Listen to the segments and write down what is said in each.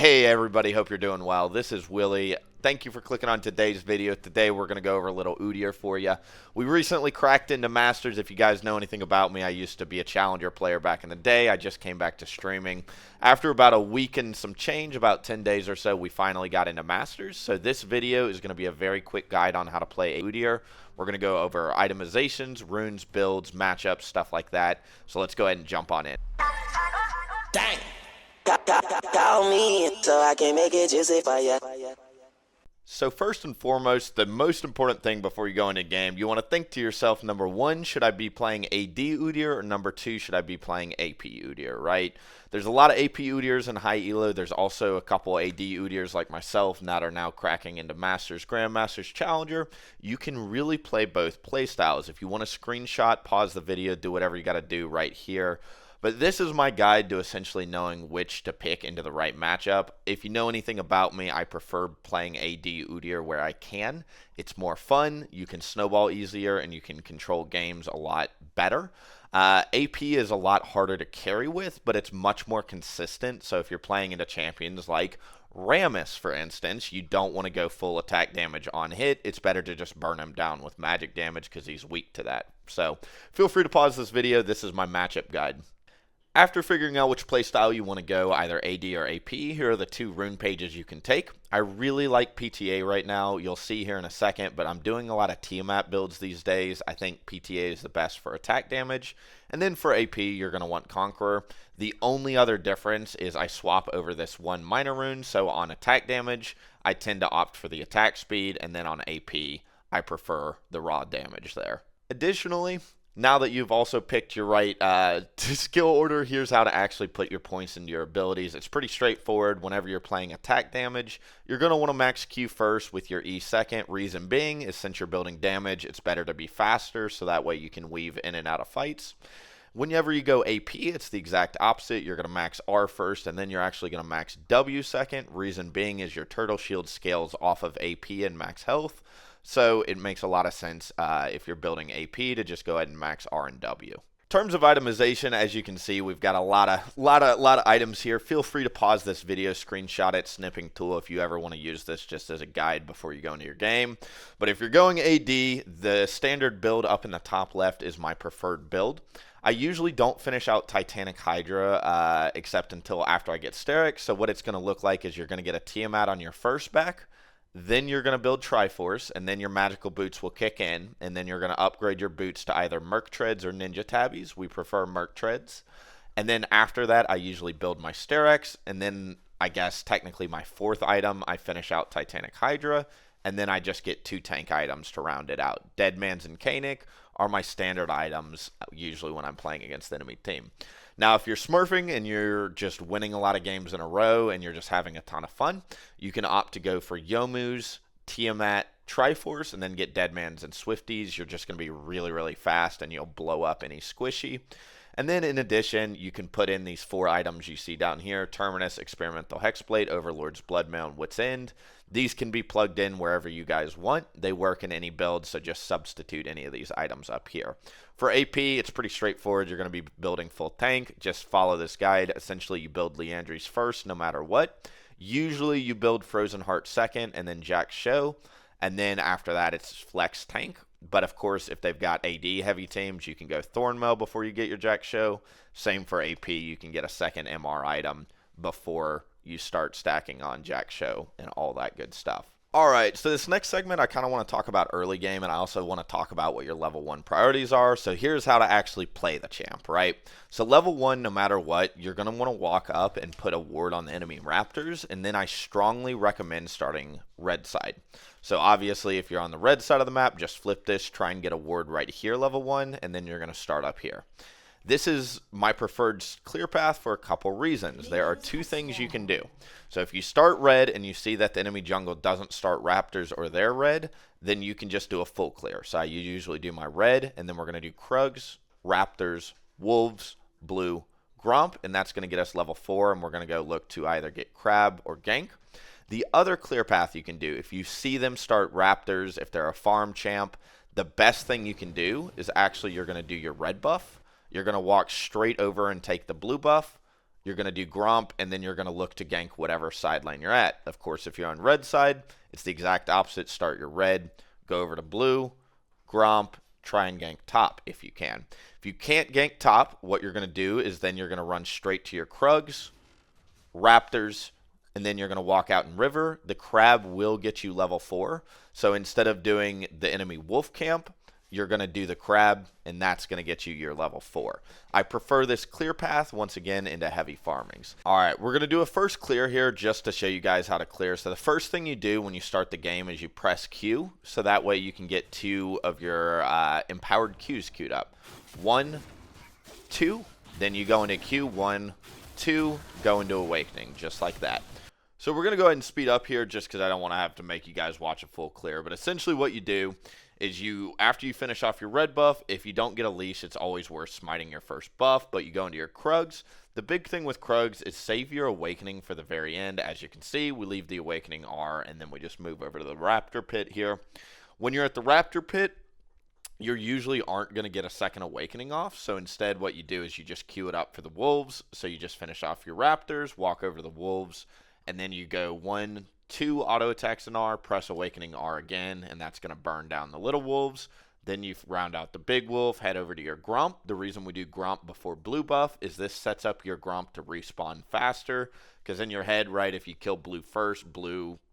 Hey everybody, hope you're doing well. This is Willie. Thank you for clicking on today's video. Today we're going to go over a little Udyr for you. We recently cracked into Masters. If you guys know anything about me, I used to be a Challenger player back in the day. I just came back to streaming. After about a week and some change, about 10 days or so, we finally got into Masters. So this video is going to be a very quick guide on how to play Udyr. We're going to go over itemizations, runes, builds, matchups, stuff like that. So let's go ahead and jump on in. Dang. Call me so I can make it juicy for you. So first and foremost, the most important thing before you go into game, you want to think to yourself, number one, should I be playing AD Udyr, or number two, should I be playing AP Udyr, right? There's a lot of AP Udyrs in high elo. There's also a couple AD Udyrs like myself that are now cracking into Masters, Grandmasters, Challenger. You can really play both playstyles. If you want to screenshot, pause the video, do whatever you got to do right here. But this is my guide to essentially knowing which to pick into the right matchup. If you know anything about me, I prefer playing AD Udyr where I can. It's more fun, you can snowball easier, and you can control games a lot better. AP is a lot harder to carry with, but it's much more consistent. So if you're playing into champions like Rammus, for instance, you don't want to go full attack damage on hit. It's better to just burn him down with magic damage because he's weak to that. So feel free to pause this video. This is my matchup guide. After figuring out which playstyle you want to go, either AD or AP, here are the two rune pages you can take. I really like PTA right now. You'll see here in a second, but I'm doing a lot of Tiamat builds these days. I think PTA is the best for attack damage. And then for AP, you're going to want Conqueror. The only other difference is I swap over this one minor rune, so on attack damage, I tend to opt for the attack speed, and then on AP, I prefer the raw damage there. Additionally, now that you've also picked your right skill order, here's how to actually put your points into your abilities. It's pretty straightforward. Whenever you're playing attack damage, you're going to want to max Q first with your E second. Reason being is since you're building damage, it's better to be faster, so that way you can weave in and out of fights. Whenever you go AP, it's the exact opposite. You're going to max R first, and then you're actually going to max W second. Reason being is your turtle shield scales off of AP and max health. So it makes a lot of sense if you're building AP to just go ahead and max R and W. In terms of itemization, as you can see, we've got a lot of items here. Feel free to pause this video, screenshot it, snipping tool if you ever want to use this just as a guide before you go into your game. But if you're going AD, the standard build up in the top left is my preferred build. I usually don't finish out Titanic Hydra except until after I get Steric. So what it's going to look like is you're going to get a Tiamat on your first back. Then you're going to build Triforce, and then your magical boots will kick in, and then you're going to upgrade your boots to either Merc Treads or Ninja Tabbies. We prefer Merc Treads. And then after that, I usually build my Sterex, and then I guess technically my fourth item, I finish out Titanic Hydra, and then I just get two tank items to round it out. Deadman's and Kanik are my standard items, usually when I'm playing against the enemy team. Now, if you're smurfing and you're just winning a lot of games in a row and you're just having a ton of fun, you can opt to go for Youmuu's, Tiamat, Triforce, and then get Deadmans and Swifties. You're just going to be really, really fast, and you'll blow up any squishy. And then in addition, you can put in these four items you see down here: Terminus, Experimental Hexblade, Overlord's Bloodmail, and Wit's End. These can be plugged in wherever you guys want. They work in any build, so just substitute any of these items up here. For AP, it's pretty straightforward. You're going to be building full tank. Just follow this guide. Essentially, you build Liandry's first no matter what. Usually, you build Frozen Heart second, and then Jack Show. And then after that, it's Flex Tank. But of course, if they've got AD heavy teams, you can go Thornmail before you get your Jack Show. Same for AP. You can get a second MR item before you start stacking on Jack Show and all that good stuff. Alright, so this next segment I kind of want to talk about early game, and I also want to talk about what your level 1 priorities are. So here's how to actually play the champ, right? So level 1, no matter what, you're going to want to walk up and put a ward on the enemy raptors, and then I strongly recommend starting red side. So obviously if you're on the red side of the map, just flip this, try and get a ward right here, level 1, and then you're going to start up here. This is my preferred clear path for a couple reasons. There are two things you can do. So if you start red and you see that the enemy jungle doesn't start raptors or they're red, then you can just do a full clear. So I usually do my red, and then we're going to do Krugs, raptors, wolves, blue, grump, and that's going to get us level 4, and we're going to go look to either get crab or gank. The other clear path you can do, if you see them start raptors, if they're a farm champ, the best thing you can do is actually you're going to do your red buff. You're going to walk straight over and take the blue buff. you're going to do Gromp, and then you're going to look to gank whatever side lane you're at. Of course, if you're on red side, it's the exact opposite. Start your red, go over to blue, Gromp, try and gank top if you can. If you can't gank top, what you're going to do is then you're going to run straight to your Krugs, Raptors, and then you're going to walk out in river. The crab will get you level 4. So instead of doing the enemy wolf camp, you're going to do the crab, and that's going to get you your level 4. I prefer this clear path, once again, into heavy farmings. All right, we're going to do a first clear here just to show you guys how to clear. So the first thing you do when you start the game is you press Q, so that way you can get 2 of your empowered Qs queued up. 1, 2, then you go into Q, 1, 2, go into Awakening, just like that. So we're going to go ahead and speed up here just because I don't want to have to make you guys watch a full clear. But essentially what you do is after you finish off your red buff, if you don't get a leash, it's always worth smiting your first buff, but you go into your Krugs. The big thing with Krugs is save your Awakening for the very end. As you can see, we leave the Awakening R, and then we just move over to the Raptor Pit here. When you're at the Raptor Pit, you usually aren't going to get a second Awakening off, so instead what you do is you just queue it up for the Wolves. So you just finish off your Raptors, walk over to the Wolves, and then you go 1, 2 auto attacks in R, press Awakening R again, and that's going to burn down the little wolves. Then you round out the big wolf, head over to your Gromp. The reason we do Gromp before blue buff is this sets up your Gromp to respawn faster, because in your head, right, if you kill blue first,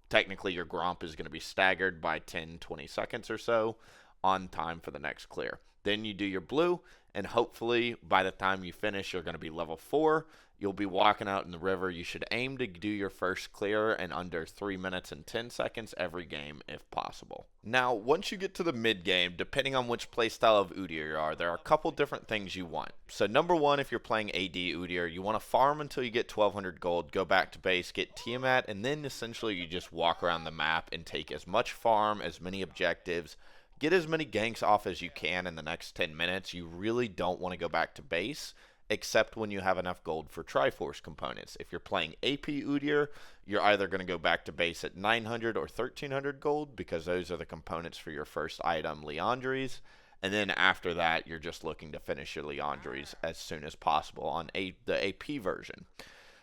technically your Gromp is going to be staggered by 10, 20 seconds or so on time for the next clear. Then you do your blue, and hopefully by the time you finish, you're going to be level 4. You'll be walking out in the river. You should aim to do your first clear in under 3 minutes and 10 seconds every game if possible. Now, once you get to the mid game, depending on which playstyle of Udyr you are, there are a couple different things you want. So number one, if you're playing AD Udyr, you want to farm until you get 1200 gold, go back to base, get Tiamat, and then essentially you just walk around the map and take as much farm, as many objectives, get as many ganks off as you can in the next 10 minutes. You really don't want to go back to base, except when you have enough gold for Triforce components. If you're playing AP Udyr, you're either going to go back to base at 900 or 1300 gold, because those are the components for your first item, Liandry's. And then after that, you're just looking to finish your Liandry's as soon as possible on the AP version.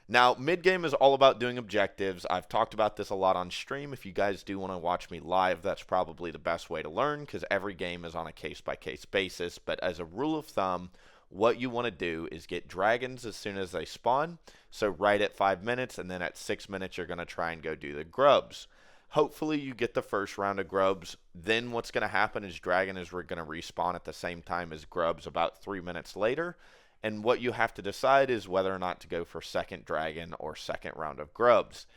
Now, mid-game is all about doing objectives. I've talked about this a lot on stream. If you guys do want to watch me live, that's probably the best way to learn, because every game is on a case-by-case basis. But as a rule of thumb, what you want to do is get dragons as soon as they spawn. So right at 5 minutes, and then at 6 minutes, you're going to try and go do the grubs. Hopefully you get the first round of grubs. Then what's going to happen is dragon is going to respawn at the same time as grubs about 3 minutes later. And what you have to decide is whether or not to go for second dragon or second round of grubs.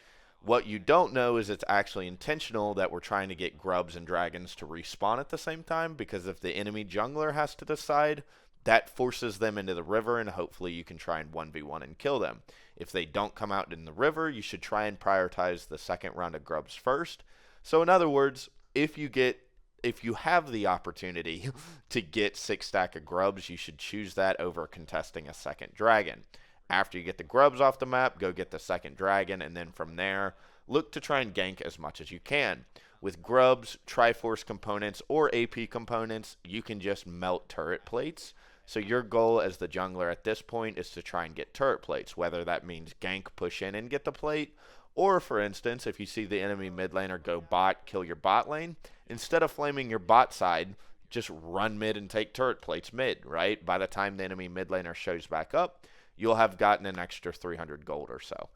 What you don't know is it's actually intentional that we're trying to get grubs and dragons to respawn at the same time, because if the enemy jungler has to decide, that forces them into the river, and hopefully you can try and 1v1 and kill them. If they don't come out in the river, you should try and prioritize the second round of grubs first. So in other words, if you have the opportunity to get 6 stack of grubs, you should choose that over contesting a second dragon. After you get the grubs off the map, go get the second dragon, and then from there, look to try and gank as much as you can. With grubs, Triforce components, or AP components, you can just melt turret plates. So your goal as the jungler at this point is to try and get turret plates, whether that means gank, push in, and get the plate, or for instance, if you see the enemy mid laner go bot, kill your bot lane, instead of flaming your bot side, just run mid and take turret plates mid, right? By the time the enemy mid laner shows back up, you'll have gotten an extra 300 gold or so.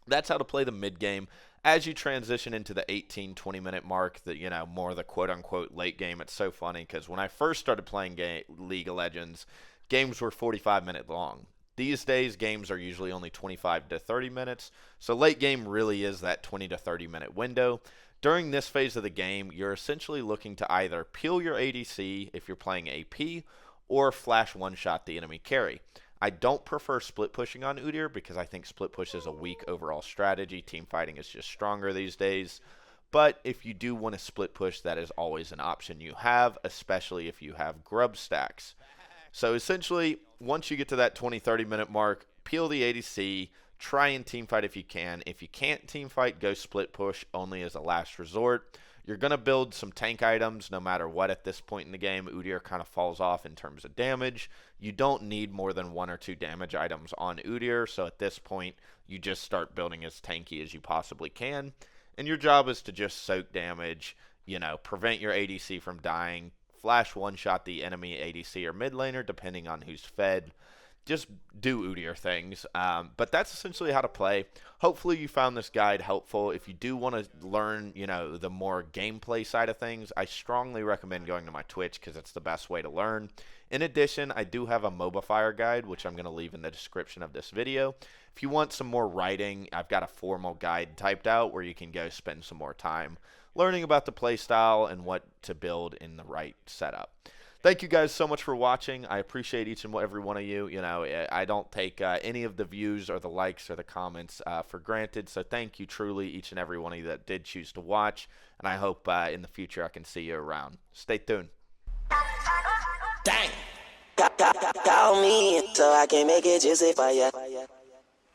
That's how to play the mid game. As you transition into the 18-20 minute mark, more of the quote-unquote late game, it's so funny because when I first started playing League of Legends, games were 45-minute long. These days, games are usually only 25 to 30 minutes, so late game really is that 20 to 30 minute window. During this phase of the game, you're essentially looking to either peel your ADC if you're playing AP, or flash one-shot the enemy carry. I don't prefer split pushing on Udyr because I think split push is a weak overall strategy. Team fighting is just stronger these days. But if you do want to split push, that is always an option you have, especially if you have grub stacks. So essentially, once you get to that 20-30 minute mark, peel the ADC, try and team fight if you can. If you can't team fight, go split push only as a last resort. You're going to build some tank items no matter what at this point in the game. Udyr kind of falls off in terms of damage. You don't need more than 1 or 2 damage items on Udyr, so at this point, you just start building as tanky as you possibly can. And your job is to just soak damage, prevent your ADC from dying, flash one-shot the enemy ADC or mid laner, depending on who's fed. Just do Udyr things. But that's essentially how to play. Hopefully you found this guide helpful. If you do want to learn, the more gameplay side of things, I strongly recommend going to my Twitch because it's the best way to learn. In addition, I do have a Mobifier guide, which I'm going to leave in the description of this video. If you want some more writing, I've got a formal guide typed out where you can go spend some more time learning about the playstyle and what to build in the right setup. Thank you guys so much for watching. I appreciate each and every one of you. I don't take any of the views or the likes or the comments for granted. So thank you truly, each and every one of you that did choose to watch. And I hope in the future I can see you around. Stay tuned. Dang. Call me so I can make it juicy for ya.